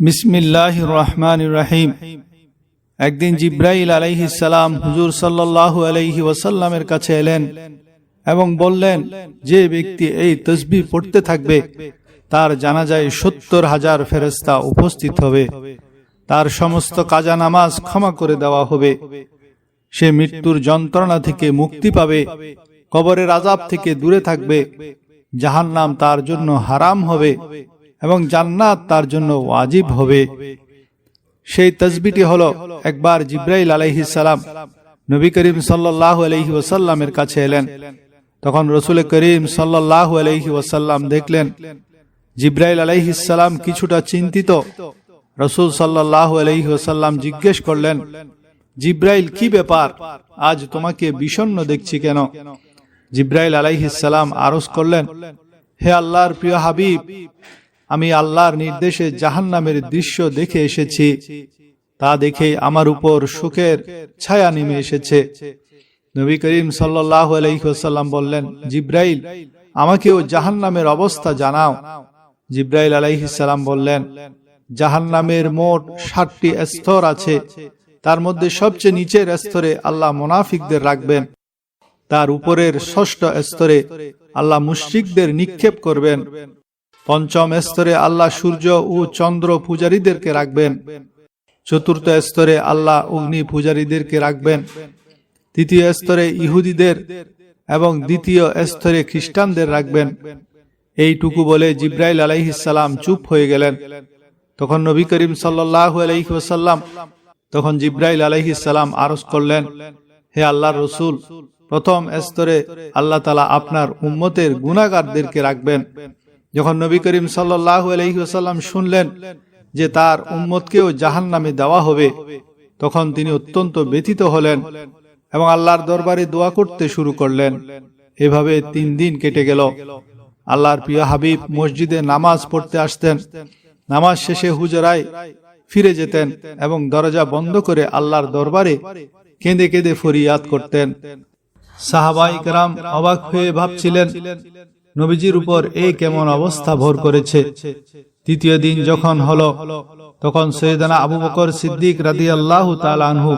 বিসমিল্লাহির রহমানির রহিম। একদিন জিব্রাইল আলাইহিস সালাম হুজুর সাল্লাল্লাহু আলাইহি ওয়াসাল্লামের কাছে এলেন এবং বললেন, যে ব্যক্তি এই তাসবিহ পড়তে থাকবে তার জানাজায় ৭০,০০০ ফেরেশতা উপস্থিত হবে, তার সমস্ত কাজা নামাজ ক্ষমা করে দেওয়া হবে, সে মৃত্যুর যন্ত্রণা থেকে মুক্তি পাবে, কবরের আযাব থেকে দূরে থাকবে, জাহান্নাম তার জন্য হারাম হবে এবং জান্নাত তার জন্য ওয়াজিব হবে। সেই তাসবিহটি হলো, একবার জিব্রাইল আলাইহিস সালাম নবী করিম সাল্লাল্লাহু আলাইহি ওয়াসাল্লামের কাছে এলেন। তখন রাসূল করিম সাল্লাল্লাহু আলাইহি ওয়াসাল্লাম দেখলেন জিব্রাইল আলাইহিস সালাম কিছুটা চিন্তিত। রাসূল সাল্লাল্লাহু আলাইহি ওয়াসাল্লাম জিজ্ঞেস করলেন, জিব্রাইল, কি ব্যাপার, আজ তোমাকে বিষণ্ণ দেখছি কেন? জিব্রাইল আলাইহিস সালাম আরজ করলেন, হে আল্লাহর প্রিয় হাবিব, আমি আল্লাহর নির্দেশে জাহান্নামের দৃশ্য দেখে এসেছি, তা দেখে আমার উপর শোকের ছায়া নেমে এসেছে। নবী করিম সাল্লাল্লাহু আলাইহি ওয়াসাল্লাম বললেন, জিব্রাইল, আমাকেও জাহান্নামের অবস্থা জানাও। জিব্রাইল আলাইহিস সালাম বললেন, জাহান্নামের মোট ৭টি স্তর আছে, তার মধ্যে সবচেয়ে নিচের স্তরে আল্লাহ মুনাফিকদের রাখবেন, তার উপরের ৬ষ্ঠ স্তরে আল্লাহ মুশরিকদের নিক্ষেপ করবেন, পঞ্চম স্তরে আল্লাহ সূর্য ও চন্দ্র পূজারীদেরকে রাখবেন, চতুর্থ স্তরে আল্লাহ অগ্নি পূজারীদেরকে রাখবেন, তৃতীয় স্তরে ইহুদিদের এবং দ্বিতীয় স্তরে খ্রিস্টানদের রাখবেন। এইটুকু বলে জিব্রাইল আলাইহিস সালাম চুপ হয়ে গেলেন। তখন নবী করিম সাল্লাল্লাহু আলাইহি ওয়াসাল্লাম তখন জিব্রাইল আলাইহিস সালাম আরজ করলেন, হে আল্লাহর রাসূল, প্রথম স্তরে আল্লাহ তাআলা আপনার উম্মতের গুনাহগারদেরকে রাখবেন। যখন নবী করিম সাল্লাল্লাহু আলাইহি ওয়াসাল্লাম শুনলেন যে তার উম্মতকেও জাহান্নামে দেওয়া হবে, তখন তিনি অত্যন্ত ব্যথিত হলেন এবং আল্লাহর দরবারে দোয়া করতে শুরু করলেন। এভাবে ৩ দিন কেটে গেল। আল্লাহর প্রিয় হাবিব মসজিদে নামাজ পড়তে আসতেন, নামাজ শেষে হুজরায় ফিরে যেতেন এবং দরজা বন্ধ করে আল্লাহর দরবারে কেঁদে কেঁদে ফরিয়াদ করতেন। সাহাবায়ে কেরাম অবাক হয়ে ভাবছিলেন, নবীজির উপর এই কেমন অবস্থা ভর করেছে। তৃতীয় দিন যখন হলো, তখন সৈয়দনা আবু বকর সিদ্দিক রাদিয়াল্লাহু তাআলা আনহু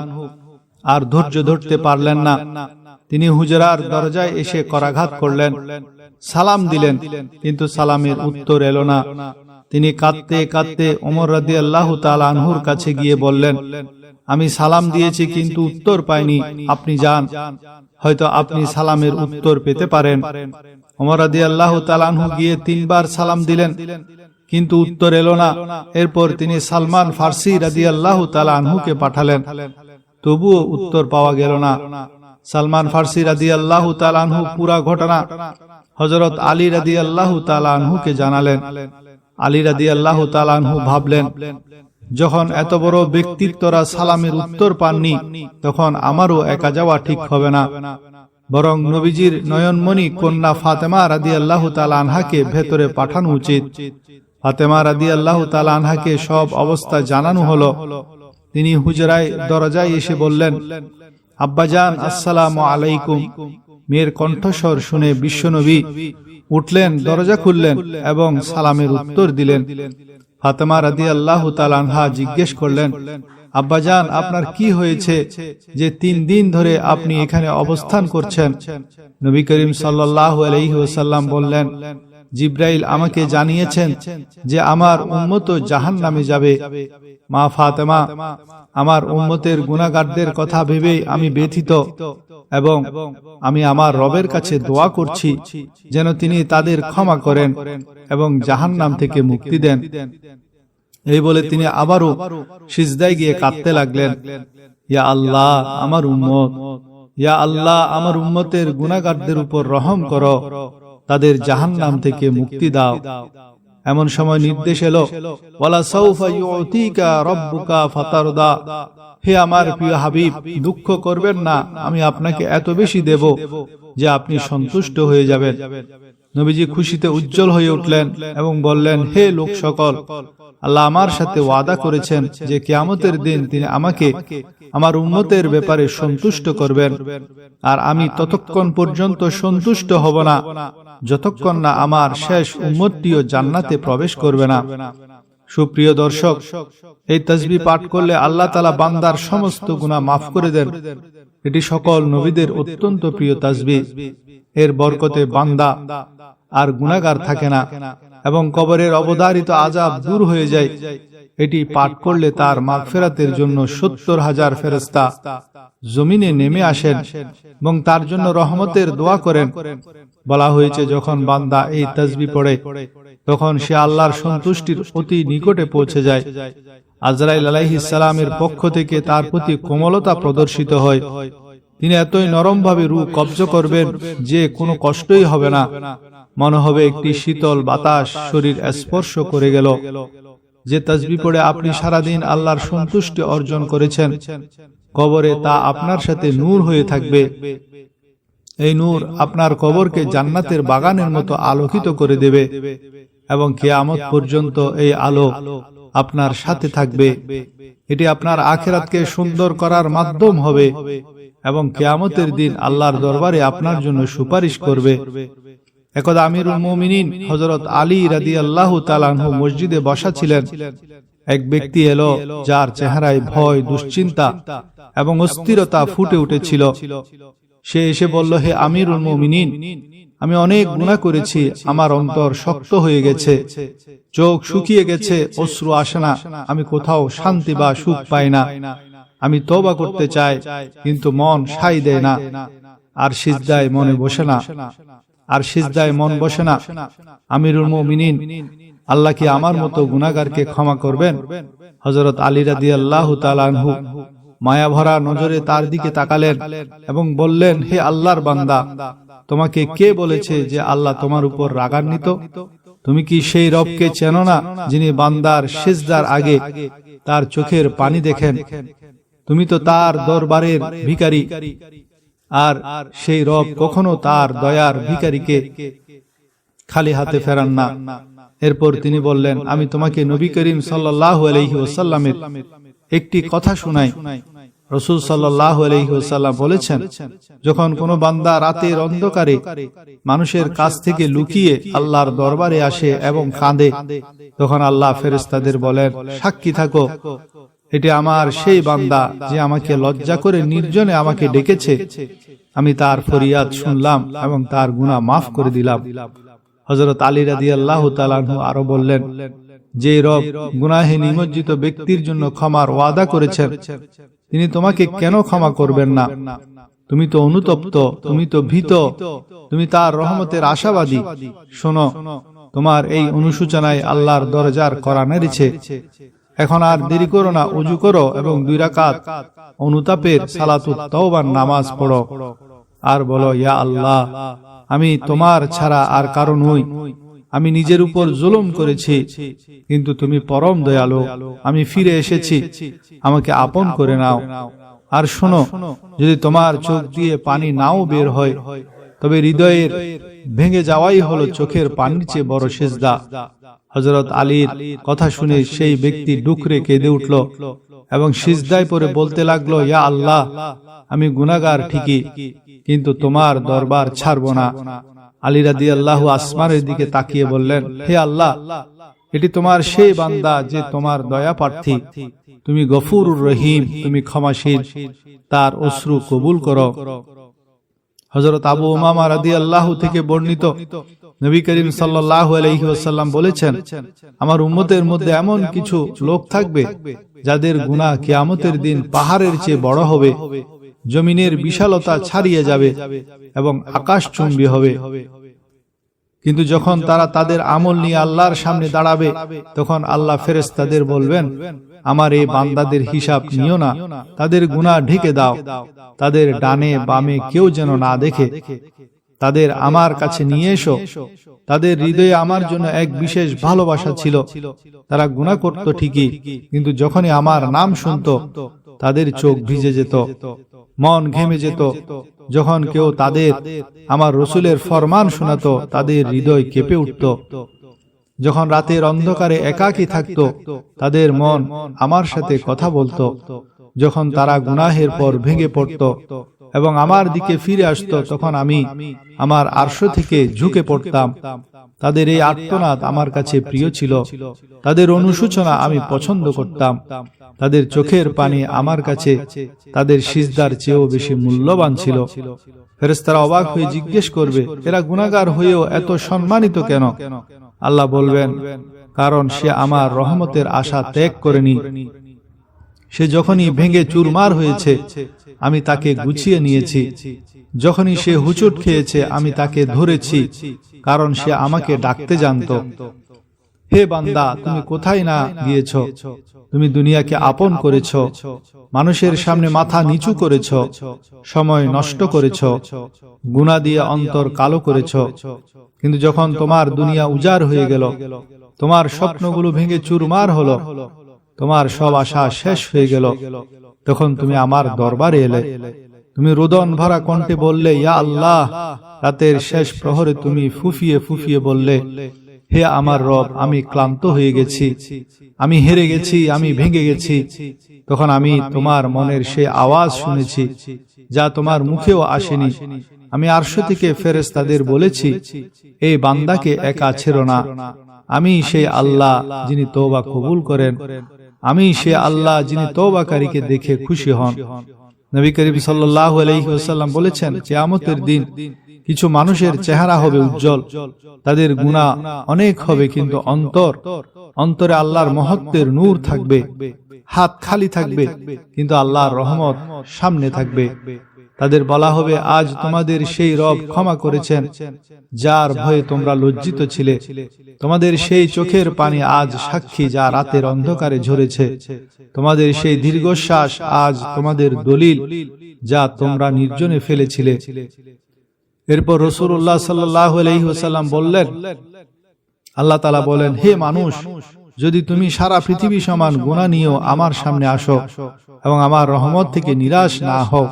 আর ধৈর্য ধরতে পারলেন না। তিনি হুজরার দরজায় এসে করাঘাত করলেন, সালাম দিলেন, কিন্তু সালামের উত্তর এলো না। তিনি কাঁদতে কাঁদতে ওমর রাদিয়াল্লাহু তাআলা আনহুর কাছে গিয়ে বললেন, আমি সালাম দিয়েছি কিন্তু উত্তর পাইনি, আপনি যান, হয়তো আপনি সালামের উত্তর পেতে পারেন। ওমর রাদিয়াল্লাহু তাআলা আনহু গিয়ে ৩ বার সালাম দিলেন, কিন্তু উত্তর এলো না। এরপর তিনি সালমান ফারসি রাদিয়াল্লাহু তাআলা আনহুকে পাঠালেন, তবুও উত্তর পাওয়া গেল না। সালমান ফারসি রাদিয়াল্লাহু তাআলা আনহু পুরা ঘটনা হযরত আলী রাদিয়াল্লাহু তাআলা আনহুকে জানালেন। আলী রাদিয়াল্লাহু তাআলা আনহু ভাবলেন, যখন এত বড় ব্যক্তিত্বরা সালামের উত্তর পাননি, তখন আমারও একা যাওয়া ঠিক হবে না, বরং নবীজির নয়নমণি কন্যা ফাতেমা রাদিয়াল্লাহু তাআলা আনহাকে ভেতরে পাঠানো উচিত। ফাতেমা রাদিয়াল্লাহু তাআলা আনহাকে সব অবস্থা জানানো হলো। তিনি হুজরায় দরজায় এসে বললেন, আব্বাজান, আসসালামু আলাইকুম। মেয়ের কণ্ঠস্বর শুনে বিশ্বনবী উঠলেন, দরজা খুললেন এবং সালামের উত্তর দিলেন। ফাতেমা রাদিয়াল্লাহু তাআলা আনহা জিজ্ঞেস করলেন, আব্বাজান, আপনার কি হয়েছে যে ৩ দিন ধরে আপনি এখানে অবস্থান করছেন? নবী করিম সাল্লাল্লাহু আলাইহি ওয়াসাল্লাম বললেন, জিব্রাইল আমাকে জানিয়েছেন যে আমার উম্মত জাহান্নামে যাবে। মা ফাতেমা, আমার উম্মতের গুনাহগারদের কথা ভেবেই আমি ব্যথিত এবং আমি আমার রবের কাছে দোয়া করছি যেন তিনি তাদের ক্ষমা করেন এবং জাহান্নাম থেকে মুক্তি দেন। এই বলে তিনি আবারও সিজদায় গিয়ে কাঁদতে লাগলেন, ইয়া আল্লাহ, আমার উম্মত, ইয়া আল্লাহ, আমার উম্মতের গুনাহগারদের উপর রহম করো, তাদের জাহান্নাম থেকে মুক্তি দাও। এমন সময় নির্দেশ এলো, ওয়ালা সাউফা ইউতিকা রাব্বুকা ফাতারদা, হে আমার প্রিয় হাবিব, দুঃখ করবেন না, আমি আপনাকে এত বেশি দেব যে আপনি সন্তুষ্ট হয়ে যাবেন। নবীজি খুশিতে উজ্জ্বল হয়ে উঠলেন এবং বললেন, হে লোক সকল, আল্লাহ আমার সাথে ওয়াদা করেছেন যে কিয়ামতের দিন তিনি আমাকে আমার উম্মতের ব্যাপারে সন্তুষ্ট করবেন, আর আমি ততক্ষণ পর্যন্ত সন্তুষ্ট হব না যতক্ষণ না আমার শেষ উম্মতটিও জান্নাতে প্রবেশ করবে না। সুপ্রিয় দর্শক, এই তাসবিহ পাঠ করলে আল্লাহ তাআলা বান্দার সমস্ত গুনাহ মাফ করে দেন। এটি সকল নবীদের অত্যন্ত প্রিয় তাসবিহ। এর বরকতে বান্দা আর গুনাহগার থাকে না এবং কবরের অবধারিত আযাব দূর হয়ে যায়। এটি পাঠ করলে তার মাগফিরাতের জন্য 70,000 ফেরেশতা জমিনে নেমে আসেন এবং তার জন্য রহমতের দোয়া করেন। বলা হয়েছে, যখন বান্দা এই তাসবিহ পড়ে তখন সে আল্লাহর সন্তুষ্টির অতি নিকটে পৌঁছে যায়। আজরাইল আলাইহিস সালামের পক্ষ থেকে তার প্রতি কোমলতা প্রদর্শিত হয়। তিনি এতই নরমভাবে রূহ কবজ করবেন যে কোনো কষ্টই হবে না। মনে হবে একটি শীতল বাতাস শরীর স্পর্শ করে গেল। যে তাসবিহ পড়ে আপনি সারাদিন আল্লাহর সন্তুষ্টি অর্জন করেছেন, কবরে তা আপনার সাথে নূর হয়ে থাকবে। এই নূর আপনার কবরকে জান্নাতের বাগানের মতো আলোকিত করে দেবে এবং কিয়ামত পর্যন্ত এই আলো আপনার সাথে থাকবে। এটি আপনার আখিরাতকে সুন্দর করার মাধ্যম হবে এবং কিয়ামতের দিন আল্লাহর দরবারে আপনার জন্য সুপারিশ করবে। একদা আমিরুল মুমিনিন হযরত আলী রাদিয়াল্লাহু তাআলা আনহু মসজিদে বসা ছিলেন। এক ব্যক্তি এলো যার চেহারায় ভয়, দুশ্চিন্তা এবং অস্থিরতা ফুটে উঠেছিল। সে এসে বলল, হে আমিরুল মুমিনিন, আমি অনেক গুনাহ করেছি, আমার অন্তর শক্ত হয়ে গেছে, চোখ শুকিয়ে গেছে, অশ্রু আসে না, আমি কোথাও শান্তি বা সুখ পাই না। আমি তওবা করতে চাই, কিন্তু মন সায় দেয় না, আর সিজদায় মন বসে না। আমিরুল মুমিনিন, আল্লাহ কি আমার মতো গুনাহগারকে ক্ষমা করবেন? হযরত আলী রাদিয়াল্লাহু তাআলা আনহু মায়া ভরা নজরে তার দিকে তাকালেন এবং বললেন, হে আল্লাহর বান্দা, তোমাকে কে বলেছে যে আল্লাহ তোমার উপর রাগান্বিত? তুমি কি সেই রবকে চেনো না যিনি বান্দার সিজদার আগে তার চোখের পানি দেখেন? তুমি তো তার দরবারের ভিখারি, আর সেই রব কখনো তার দয়ার ভিখারিকে খালি হাতে ফেরান না। এরপর তিনি বললেন, আমি তোমাকে নবী করিম সাল্লাল্লাহু আলাইহি ওয়াসাল্লামের একটি কথা শুনাই। রাসূল সাল্লাল্লাহু আলাইহি ওয়াসাল্লাম বলেছেন, যখন কোনো বান্দা রাতের অন্ধকারে মানুষের কাছ থেকে লুকিয়ে আল্লাহর দরবারে আসে এবং কাঁদে, তখন আল্লাহ ফেরেশতাদের বলেন, সাক্ষী থাকো, এটি আমার সেই বান্দা যে আমাকে লজ্জা করে নির্জনে আমাকে ডেকেছে। আমি তার ফরিয়াদ শুনলাম এবং তার গুনাহ মাফ করে দিলাম। হযরত আলী রাদিয়াল্লাহু তাআলা আনহু আরো বললেন, যে রব গুনাহে নিমজ্জিত ব্যক্তির জন্য ক্ষমার ওয়াদা করেছেন, তিনি তোমাকে কেন ক্ষমা করবেন না? তুমি তো অনুতপ্ত, তুমি তো ভীত, তুমি তার রহমতের আশাবাদী। শোনো, তোমার এই অনুশোচনায় আল্লাহর দরজার কড়া নেড়েছে। এখন আর দেরি করো না, ওযু করো এবং 2 রাকাত অনুতাপের সালাতুত তাওবার নামাজ পড়ো আর বলো, ইয়া আল্লাহ, আমি তোমার ছাড়া আর কারো নই। আমি নিজের উপর জুলুম করেছি, কিন্তু তুমি পরম দয়ালু। আমি ফিরে এসেছি, আমাকে আপন করে নাও। আর শোনো, যদি তোমার চোখ দিয়ে পানি নাও বের হয়, তবে হৃদয়ের ভেঙে যাওয়াই হলো চোখের পানির চেয়ে বড় সিজদা। হযরত আলীর কথা শুনে সেই ব্যক্তি ডুকরে কেঁদে উঠল এবং সিজদায় পড়ে বলতে লাগলো, ইয়া আল্লাহ, আমি গুনাহগার ঠিকই, কিন্তু তোমার দরবার ছাড়ব না। আলী রাদিয়াল্লাহু আসমানের দিকে তাকিয়ে বললেন, হে আল্লাহ, এটি তোমার সেই বান্দা যে তোমার দয়া প্রার্থী। তুমি গফুরুর রহিম, তুমি ক্ষমাশীল, তার অশ্রু কবুল করো। হযরত আবু উমামা রাদিয়াল্লাহু থেকে বর্ণিত, নবী করিম সাল্লাল্লাহু আলাইহি ওয়াসাল্লাম বলেছেন, আমার উম্মতের মধ্যে এমন কিছু লোক থাকবে যাদের গুনাহ কিয়ামতের দিন পাহাড়ের চেয়ে বড় হবে, জমিনের বিশালতা ছাড়িয়ে যাবে এবং আকাশচুম্বী হবে। কিন্তু যখন তারা তাদের আমল নিয়ে আল্লাহর সামনে দাঁড়াবে, তখন আল্লাহ ফেরেশতাদের বলবেন, আমার এই বান্দাদের হিসাব নিও না, তাদের গুনাহ ঢেকে দাও, তাদের ডানে বামে কেউ যেন না দেখে। তাদের আমার কাছে নিয়ে এসো। তাদের হৃদয়ে আমার জন্য এক বিশেষ ভালোবাসা ছিল। তারা গুনাহ করত ঠিকই, কিন্তু যখনই আমার নাম শুনতো, তাদের চোখ ভিজে যেত, মন ঘেমে যেত। যখন কেউ তাদের আমার রাসূলের ফরমান শোনাতো, তাদের হৃদয় কেঁপে উঠত। যখন রাতের অন্ধকারে একাকী থাকত, তাদের মন আমার সাথে কথা বলতো। যখন তারা গুনাহের পর ভেঙে পড়ত এবং আমার দিকে ফিরে আসতো, তখন আমি আমার আরশ থেকে ঝুঁকে পড়তাম, তাদের এই আর্তনাদ আমার কাছে প্রিয় ছিল, তাদের অনুশোচনা আমি পছন্দ করতাম, তাদের চোখের পানি আমার কাছে তাদের সিজদার চেয়েও বেশি মূল্যবান ছিল। ফেরেশতারা অবাক হয়ে জিজ্ঞেস করবে, এরা গুনাহগার হয়েও এত সম্মানিত কেন? আল্লাহ বলবেন, কারণ সে আমার রহমতের আশা ত্যাগ করেনি। সে যখনই ভেঙে চুরমার হয়েছে আমি তাকে গুছিয়ে নিয়েছি, যখনই সে হুচট খেয়েছে আমি তাকে ধরেছি, কারণ সে আমাকে ডাকতে জানতো। হে বান্দা, তুমি কোথায় না গিয়েছ? তুমি দুনিয়াকে আপন করেছ, মানুষের সামনে মাথা নিচু করেছ, সময় নষ্ট করেছ, গুনাহ দিয়ে অন্তর কালো করেছ। কিন্তু যখন তোমার দুনিয়া উজাড় হয়ে গেল, তোমার স্বপ্নগুলো ভেঙে চুরমার হলো, তোমার সব আশা শেষ হয়ে গেল, তখন তুমি আমার দরবারে এলে। তুমি রোদন ভরা কণ্ঠে বললে, ইয়া আল্লাহ। রাতের শেষ প্রহরে তুমি ফুফিয়ে ফুফিয়ে বললে, হে আমার রব, আমি ক্লান্ত হয়ে গেছি, আমি হেরে গেছি, আমি ভেঙে গেছি। তখন আমি তোমার মনের সে আওয়াজ শুনেছি যা তোমার মুখেও আসেনি। আমি আরশ থেকে ফেরেশতাদের বলেছি, এই বান্দাকে একা ছেড়ো না। আমি সেই আল্লাহ যিনি তওবা কবুল করেন, আমি সেই আল্লাহ যিনি তওবাকারীকে দেখে খুশি হন। নবী করিম সাল্লাল্লাহু আলাইহি ওয়াসাল্লাম বলেছেন, কিয়ামতের দিন কিছু মানুষের চেহারা হবে উজ্জ্বল, তাদের গুনাহ অনেক হবে, কিন্তু অন্তরে আল্লাহর মহত্বের নূর থাকবে। হাত খালি থাকবে, কিন্তু আল্লাহর রহমত সামনে থাকবে। তাদের বলা হবে, আজ তোমাদের সেই রব ক্ষমা করেছেন যার ভয়ে তোমরা লজ্জিত ছিলে। তোমাদের সেই চোখের পানি আজ সাক্ষী যা রাতের অন্ধকারে ঝরেছে। তোমাদের সেই দীর্ঘশ্বাস আজ তোমাদের দলিল যা তোমরা নির্জনে ফেলেছিলে। এরপর রাসূলুল্লাহ সাল্লাল্লাহু আলাইহি ওয়াসাল্লাম বললেন, আল্লাহ তাআলা বলেন, হে মানুষ, যদি তুমি সারা পৃথিবী সমান গুনাহ নিয়েও আমার সামনে আসো এবং আমার রহমত থেকে নিরাশ না হও,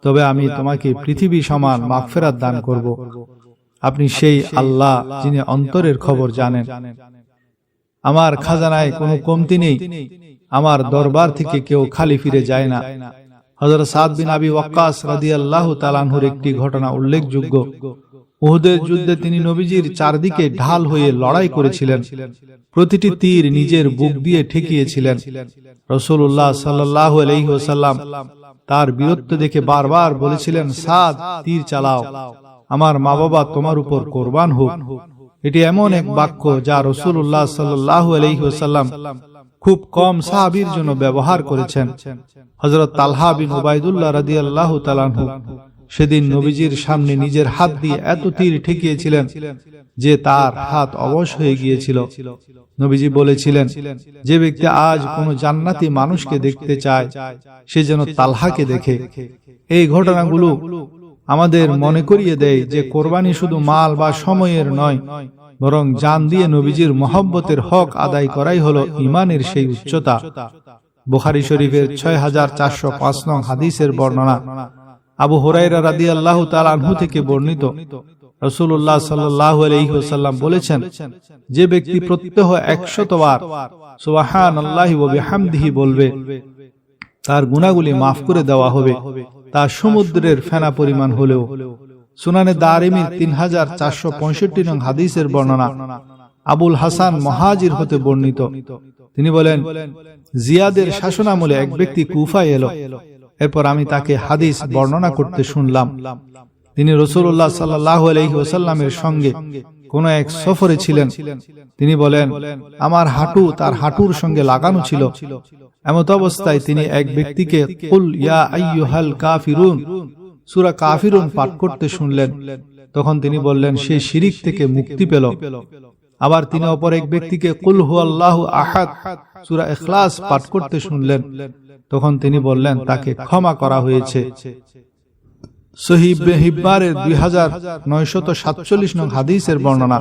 তবে আমি তোমাকে পৃথিবী সমান মাগফিরাত দান করব। আপনি সেই আল্লাহ যিনি অন্তরের খবর জানেন। আমার খাজানায় কোনো কমতি নেই, আমার দরবার থেকে কেউ খালি ফিরে যায় না। হযরত সাদ বিন আবি ওয়াক্কাস রাদিয়াল্লাহু তাআলা আনহুর একটি ঘটনা উল্লেখযোগ্য। উহুদের যুদ্ধে তিনি নবীজির চারদিকে ঢাল হয়ে লড়াই করেছিলেন, প্রতিটি তীর নিজের বুক দিয়ে ঠেকিয়েছিলেন। রাসূলুল্লাহ সাল্লাল্লাহু আলাইহি ওয়াসাল্লাম তার বীরত্ব দেখে বারবার বলেছিলেন, সাদ, তীর চালাও, আমার মা বাবা তোমার উপর কোরবান হোক। এটি এমন এক বাক্য যা রাসূলুল্লাহ সাল্লাল্লাহু আলাইহি ওয়াসাল্লাম খুব কম সাহাবীর জন্য ব্যবহার করেছেন। হযরত তালহা বিন উবাইদুল্লাহ রাদিয়াল্লাহু তাআলা আনহু সেদিন নবীজির সামনে নিজের হাত দিয়ে এত তীর ঠেকিয়েছিলেন যে তার হাত অবশ হয়ে গিয়েছিল। নবীজি বলেছিলেন, যে ব্যক্তি আজ কোনো জান্নাতি মানুষকে দেখতে চায় সে যেন তালহাকে দেখে। এই ঘটনাগুলো আমাদের মনে করিয়ে দেয় যে কোরবানি শুধু মাল বা সময়ের নয়, বরং জান দিয়ে নবীজির মহব্বতের হক আদায় করাই হলো ঈমানের সেই উচ্চতা। বুখারী শরীফের 6405 নং হাদিসের বর্ণনা। আবু হুরায়রা রাদিয়াল্লাহু তাআলা আনহু থেকে বর্ণিত, রাসূলুল্লাহ সাল্লাল্লাহু আলাইহি ওয়াসাল্লাম বলেছেন, যে ব্যক্তি প্রত্যহ 100 বার সুবহানাল্লাহি ওয়া বিহামদিহি বলবে, তার গুনাহগুলি মাফ করে দেওয়া হবে, তা সমুদ্রের ফেনা পরিমাণ হলেও। সুনানে দারিমির 3465 নং হাদিসের বর্ণনা। আবুল হাসান মুহাজির হতে বর্ণিত, তিনি বলেন, জিয়াদের শাসনামলে এক ব্যক্তি কুফায় এলো। এরপর আমি তাকে হাদিস বর্ণনা করতে শুনলাম। তিনি রাসূলুল্লাহ সাল্লাল্লাহু আলাইহি ওয়াসাল্লামের সঙ্গে কোন এক সফরে ছিলেন। তিনি বলেন, আমার হাঁটু তার হাঁটুর সঙ্গে লাগানো ছিল। এমত অবস্থায় তিনি এক ব্যক্তিকে কুল ইয়া আইয়ুহাল কাফিরুন সূরা কাফিরুন পাঠ করতে শুনলেন। তখন তিনি বললেন, সে শিরিক থেকে মুক্তি পেল। আবার তিনি অপর এক ব্যক্তিকে কুল হুয়াল্লাহু আহাদ সূরা ইখলাস পাঠ করতে শুনলেন। তখন তিনি বললেন, তাকে ক্ষমা করা হয়েছে। সহিহ ইবনে হিব্বানের 2947 নং হাদিসের বর্ণনা।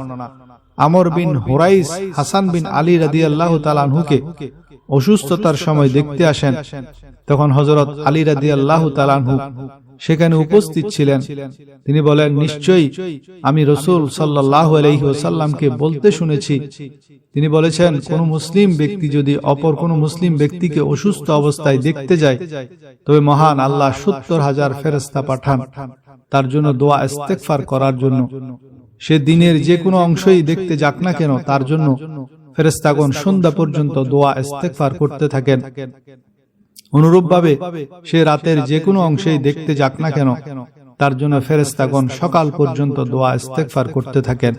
আমর বিন হুরাইস হাসান বিন আলী রাদিয়াল্লাহু তাআলা আনহুকে অসুস্থতার সময় দেখতে আসেন। তখন হযরত আলী রাদিয়াল্লাহু তাআলা আনহু সেখানে উপস্থিত ছিলেন। তিনি বলেন, নিশ্চয়ই আমি রাসূল সাল্লাল্লাহু আলাইহি ওয়াসাল্লামকে বলতে শুনেছি, তিনি বলেছেন, কোন মুসলিম ব্যক্তি যদি অপর কোন মুসলিম ব্যক্তিকে অসুস্থ অবস্থায় দেখতে যায়, তবে মহান আল্লাহ 70,000 ফেরেশতা পাঠান তার জন্য দোয়া ইস্তেগফার করার জন্য। সে দিনের যে কোনো অংশই দেখতে যাক না কেন তার জন্য ফেরেশতাগণ সন্ধ্যা পর্যন্ত দোয়া ইস্তেগফার করতে থাকেন। অনুরূপভাবে সে রাতের যে কোনো অংশেই দেখতে যাক না কেন তার জন্য ফেরেশতাগণ সকাল পর্যন্ত দোয়া ইস্তেগফার করতে থাকেন।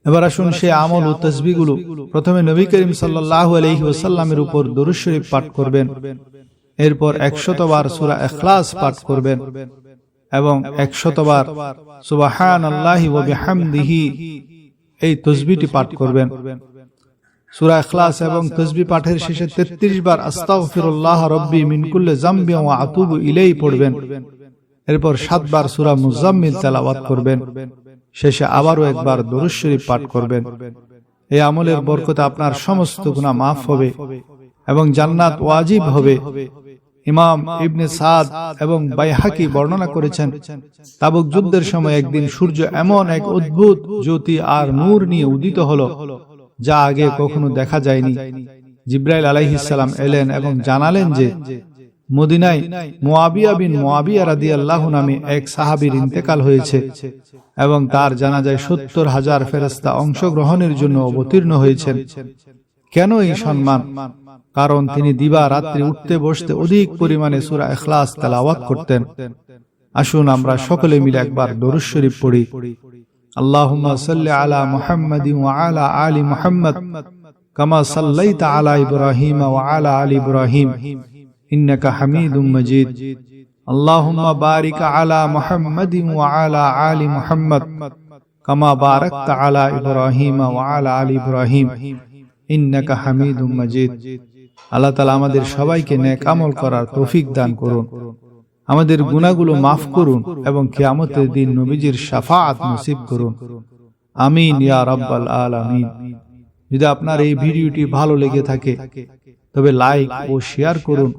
এবার আসুন সে আমল ও তাসবিহগুলো। প্রথমে নবী করিম সাল্লাল্লাহু আলাইহি ওয়াসাল্লামের উপর দরুদ শরীফ পাঠ করবেন, এরপর 100 বার সূরা ইখলাস পাঠ করবেন এবং 100 বার সুবহানাল্লাহি ওয়া বিহামদিহি এই তাসবিহটি পাঠ করবেন। সূরা ইখলাস এবং তাসবিহ পাঠের শেষে 33 বার আস্তাগফিরুল্লাহ রাব্বি মিন কুল্লি যামবি ওয়া আতুবু ইলাইহি পড়বেন। এরপর 7 বার সূরা মুজাম্মিল তেলাওয়াত করবেন। শেষে আবারও একবার দরুদ শরীফ পাঠ করবেন। এই আমলের বরকতে আপনার সমস্ত গুনাহ মাফ হবে এবং জান্নাত ওয়াজিব হবে। ইমাম ইবনে সাদ এবং বাইহাকি বর্ণনা করেছেন, তাবুক যুদ্ধের সময় একদিন সূর্য এমন এক অদ্ভুত জ্যোতি আর নূর নিয়ে উদিত হলো যা আগে কখনো দেখা যায়নি। জিবরাইল আলাইহিস সালাম এলেন এবং জানালেন যে মদিনায় মুয়াবিয়া বিন মুয়াবিয়া রাদিয়াল্লাহু নামে এক সাহাবীর ইন্তেকাল হয়েছে এবং তার জানাজায় 70,000 ফেরেশতা অংশগ্রহণের জন্য অবতীর্ণ হয়েছেন। কেন এই সম্মান? কারণ তিনি দিবা রাত্রি উঠতে বসতে অধিক পরিমাণে সূরা ইখলাস তেলাওয়াত করতেন। আসুন আমরা সকলে মিলে একবার দরুদ শরীফ পড়ি। আল্লাহুম্মা সাল্লি আলা মুহাম্মাদিন ওয়া আলা আলি মুহাম্মাদ কামা সাল্লাইতা আলা ইব্রাহিম ওয়া আলা আলি ইব্রাহিম ইন্নাকা হামিদুম মাজিদ। আল্লাহুম্মা বারিক আলা মুহাম্মাদিন ওয়া আলা আলি মুহাম্মাদ কামা বারাকতা আলা ইব্রাহিম ওয়া আলা আলি ইব্রাহিম ইন্নাকা হামিদুম মাজিদ। আল্লাহ তাআলা আমাদের সবাইকে নেক আমল করার তৌফিক দান করুন, আমাদের গুনাহগুলো মাফ করুন এবং কিয়ামতের দিন নবীজির শাফাআত নসিব করুন। আমিন ইয়া রাব্বাল আলামিন। যদি আপনার এই ভিডিওটি ভালো লেগে থাকে তবে লাইক ও শেয়ার করুন।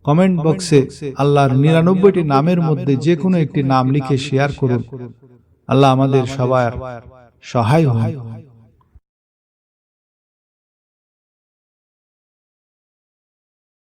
কমেন্ট বক্সে আল্লাহর 99টি নামের মধ্যে যে কোনো একটি নাম লিখে শেয়ার করুন। আল্লাহ আমাদের সবার সহায় হন।